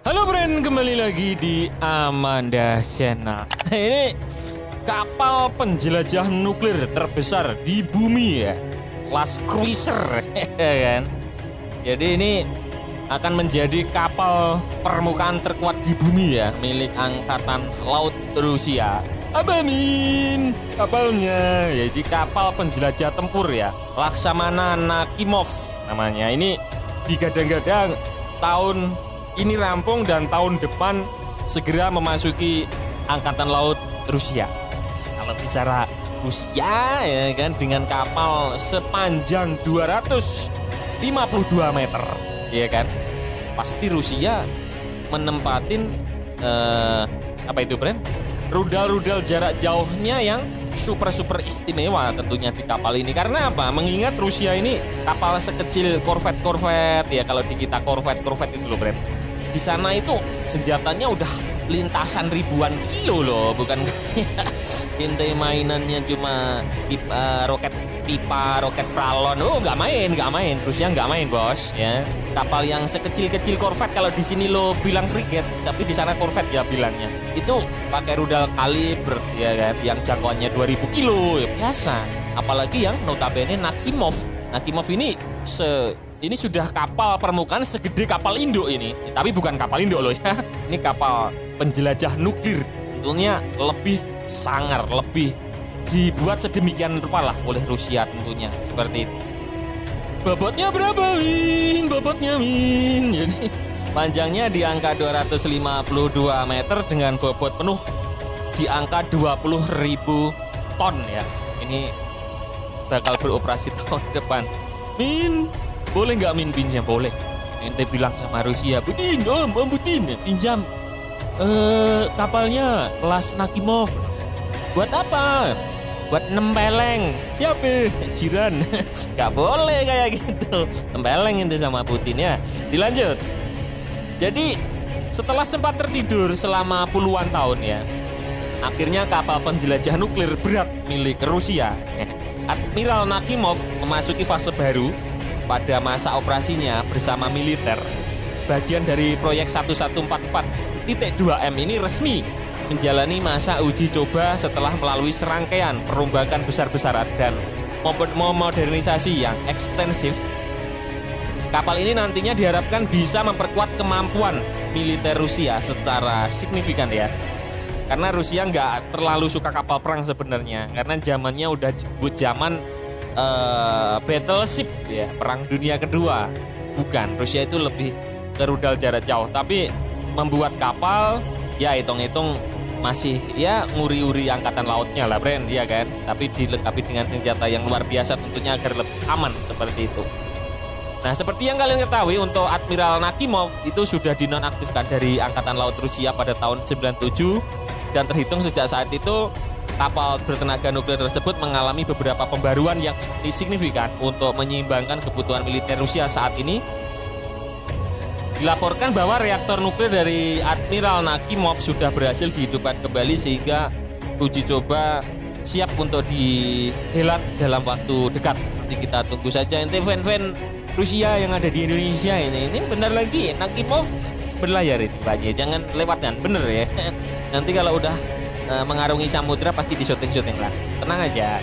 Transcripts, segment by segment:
Halo friend, kembali lagi di Amanda Channel. Ini kapal penjelajah nuklir terbesar di bumi ya, kelas cruiser kan. Jadi ini akan menjadi kapal permukaan terkuat di bumi ya, milik Angkatan Laut Rusia. Amin kapalnya, jadi kapal penjelajah tempur ya, Laksamana Nakimov namanya. Ini digadang-gadang tahun ini rampung dan tahun depan segera memasuki Angkatan Laut Rusia. Kalau bicara Rusia ya kan, dengan kapal sepanjang 252 meter ya kan, pasti Rusia menempatin apa itu brand? Rudal-rudal jarak jauhnya yang super istimewa tentunya di kapal ini. Karena apa? Mengingat Rusia ini kapal sekecil korvet ya, kalau di kita korvet itu loh brand. Di sana itu senjatanya udah lintasan ribuan kilo loh, bukan inti mainannya cuma roket pralon. Oh nggak main Rusia nggak main bos ya. Kapal yang sekecil korvet, kalau di sini lo bilang frigate tapi di sana korvet ya bilangnya, itu pakai rudal kaliber ya kan, yang jangkauannya 2000 kilo ya biasa. Apalagi yang notabene Nakimov ini sudah kapal permukaan segede kapal Indo ini. Tapi bukan kapal Indo loh ya. Ini kapal penjelajah nuklir. Tentunya lebih sangar, lebih dibuat sedemikian rupa lah oleh Rusia tentunya. Seperti itu. Bobotnya berapa, Min? Jadi panjangnya di angka 252 meter dengan bobot penuh di angka 20.000 ton ya. Ini bakal beroperasi tahun depan. Min, boleh nggak Min pinjam? Boleh. Ente bilang sama Rusia, Putin, Om Putin, pinjam kapalnya kelas Nakimov. Buat apa? Buat nempeleng. Siapa? Jiran. Gak boleh kayak gitu. Tempeleng itu sama Putin ya. Dilanjut. Jadi setelah sempat tertidur selama puluhan tahun ya, akhirnya kapal penjelajah nuklir berat milik Rusia, Admiral Nakimov, memasuki fase baru pada masa operasinya bersama militer. Bagian dari proyek 1144.2M ini resmi menjalani masa uji coba setelah melalui serangkaian perombakan besar-besaran dan modernisasi yang ekstensif. Kapal ini nantinya diharapkan bisa memperkuat kemampuan militer Rusia secara signifikan ya. Karena Rusia nggak terlalu suka kapal perang sebenarnya, karena zamannya udah zaman battleship ya, perang dunia kedua. Bukan, Rusia itu lebih ke rudal jarak jauh, tapi membuat kapal ya hitung-hitung masih ya nguri-uri angkatan lautnya lah brand ya kan, tapi dilengkapi dengan senjata yang luar biasa tentunya agar lebih aman seperti itu. Nah, seperti yang kalian ketahui, untuk Admiral Nakimov itu sudah dinonaktifkan dari Angkatan Laut Rusia pada tahun 97, dan terhitung sejak saat itu kapal bertenaga nuklir tersebut mengalami beberapa pembaruan yang signifikan untuk menyeimbangkan kebutuhan militer Rusia saat ini. Dilaporkan bahwa reaktor nuklir dari Admiral Nakimov sudah berhasil dihidupkan kembali sehingga uji coba siap untuk dihelat dalam waktu dekat. Nanti kita tunggu saja. Ente fan Rusia yang ada di Indonesia ini bentar lagi Nakimov berlayar ini Pak J. Jangan lewatkan, bener ya. Nanti kalau udah mengarungi samudra pasti di syuting lah. Tenang aja.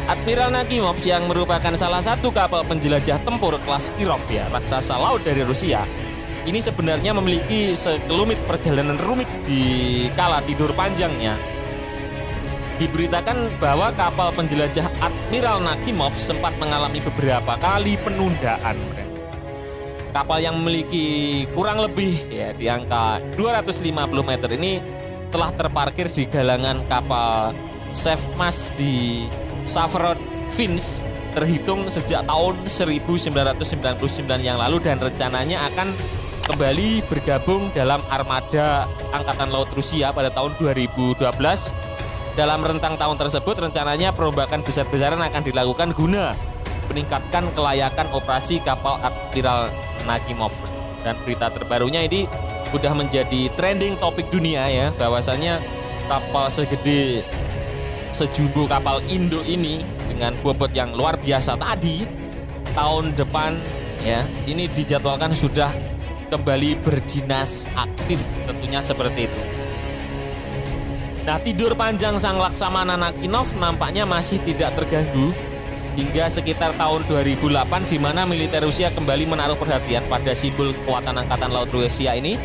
Admiral Nakimov yang merupakan salah satu kapal penjelajah tempur kelas Kirov ya, raksasa laut dari Rusia, ini sebenarnya memiliki sekelumit perjalanan rumit di kala tidur panjangnya. Diberitakan bahwa kapal penjelajah Admiral Nakimov sempat mengalami beberapa kali penundaan. Kapal yang memiliki kurang lebih ya di angka 250 meter ini telah terparkir di galangan kapal Sevmas di Severodvinsk terhitung sejak tahun 1999 yang lalu, dan rencananya akan kembali bergabung dalam armada Angkatan Laut Rusia pada tahun 2012. Dalam rentang tahun tersebut rencananya perombakan besar-besaran akan dilakukan guna meningkatkan kelayakan operasi kapal Admiral Nakimov. Dan berita terbarunya ini udah menjadi trending topik dunia ya, bahwasanya kapal segede sejumbo kapal Indo ini dengan bobot yang luar biasa tadi tahun depan ya, ini dijadwalkan sudah kembali berdinas aktif, tentunya seperti itu. Nah, tidur panjang sang Laksamana Nakhimov nampaknya masih tidak terganggu hingga sekitar tahun 2008, di mana militer Rusia kembali menaruh perhatian pada simbol kekuatan Angkatan Laut Rusia ini.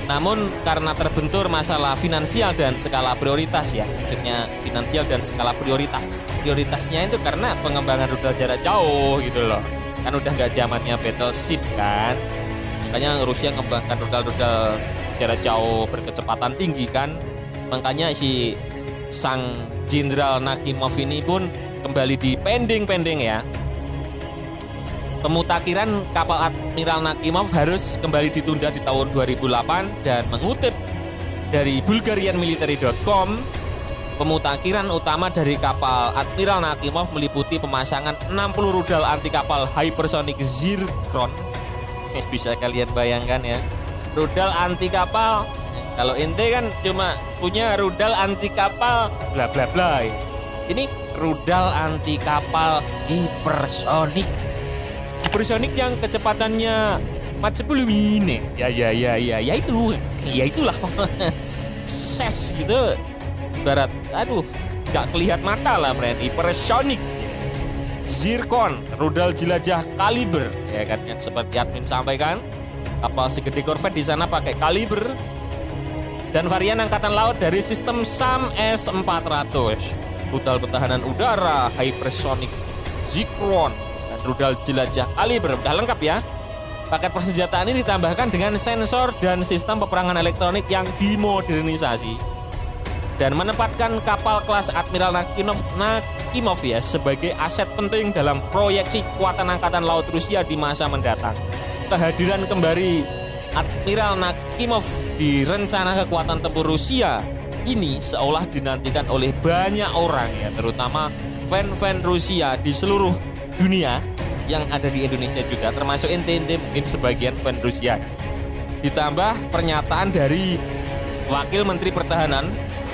Namun karena terbentur masalah finansial dan skala prioritas ya, maksudnya finansial dan skala prioritasnya itu karena pengembangan rudal jarak jauh gitu loh, kan udah nggak zamannya battleship kan, makanya Rusia mengembangkan rudal jarak jauh berkecepatan tinggi kan, makanya si sang Jenderal Nakhimov ini pun kembali di pending ya. Pemutakhiran kapal Admiral Nakhimov harus kembali ditunda di tahun 2008 dan mengutip dari Bulgarianmilitary.com, pemutakhiran utama dari kapal Admiral Nakhimov meliputi pemasangan 60 rudal anti kapal hypersonic Zircon. Bisa kalian bayangkan ya, rudal anti kapal. Kalau ente kan cuma punya rudal anti kapal bla bla bla. Ini rudal anti kapal hipersonik yang kecepatannya Mach 10 mini. Ya itulah. Ses gitu. Ibarat gak kelihatan mata lah, brand hipersonik. Zircon, rudal jelajah kaliber, ya kan, yang seperti admin sampaikan, kapal segede korvet di sana pakai kaliber. Dan varian angkatan laut dari sistem SAM S-400, rudal pertahanan udara hypersonic Zircon, dan rudal jelajah kaliber, udah lengkap ya. Paket persenjataan ini ditambahkan dengan sensor dan sistem peperangan elektronik yang dimodernisasi dan menempatkan kapal kelas Admiral Nakhimov ya sebagai aset penting dalam proyeksi kekuatan angkatan laut Rusia di masa mendatang. Kehadiran kembali Admiral Nakhimov di rencana kekuatan tempur Rusia ini seolah dinantikan oleh banyak orang ya, terutama fan-fan Rusia di seluruh dunia yang ada di Indonesia juga, termasuk ente mungkin sebagian fan Rusia. Ditambah pernyataan dari Wakil Menteri Pertahanan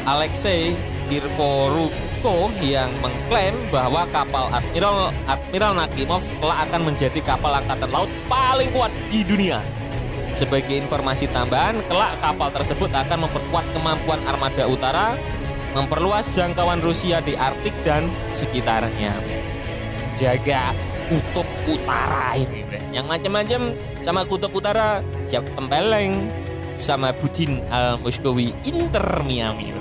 Alexei Kirvoruko yang mengklaim bahwa kapal Admiral Nakhimov kelak akan menjadi kapal angkatan laut paling kuat di dunia. Sebagai informasi tambahan, kelak kapal tersebut akan memperkuat kemampuan armada utara, memperluas jangkauan Rusia di Arktik dan sekitarnya, menjaga kutub utara ini. Yang macam-macam sama kutub utara siap tempeleng sama Putin Moskowi Inter Miami.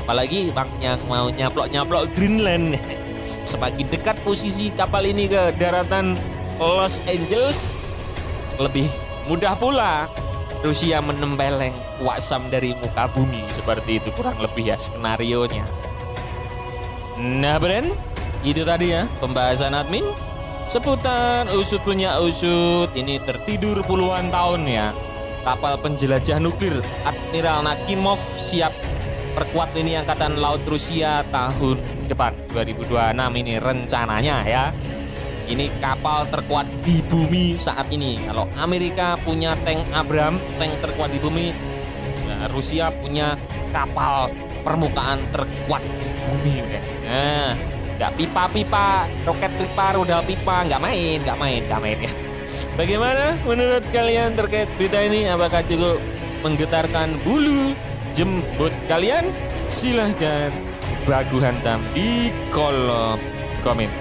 Apalagi bang yang mau nyaplok Greenland. Semakin dekat posisi kapal ini ke daratan Los Angeles, lebih mudah pula Rusia menempeleng Waksam dari muka bumi. Seperti itu kurang lebih ya skenarionya. Nah Bren, itu tadi ya pembahasan admin seputar usut punya usut. Ini tertidur puluhan tahun ya, kapal penjelajah nuklir Admiral Nakhimov siap perkuat lini angkatan laut Rusia tahun depan 2026 ini rencananya ya. Ini kapal terkuat di bumi saat ini. Kalau Amerika punya tank Abrams, tank terkuat di bumi, nah, Rusia punya kapal permukaan terkuat di bumi. Nah, nggak pipa-pipa, roket pipa, rudal pipa, nggak main ya. Bagaimana menurut kalian terkait berita ini? Apakah cukup menggetarkan bulu jembut kalian? Silahkan baku hantam di kolom komen.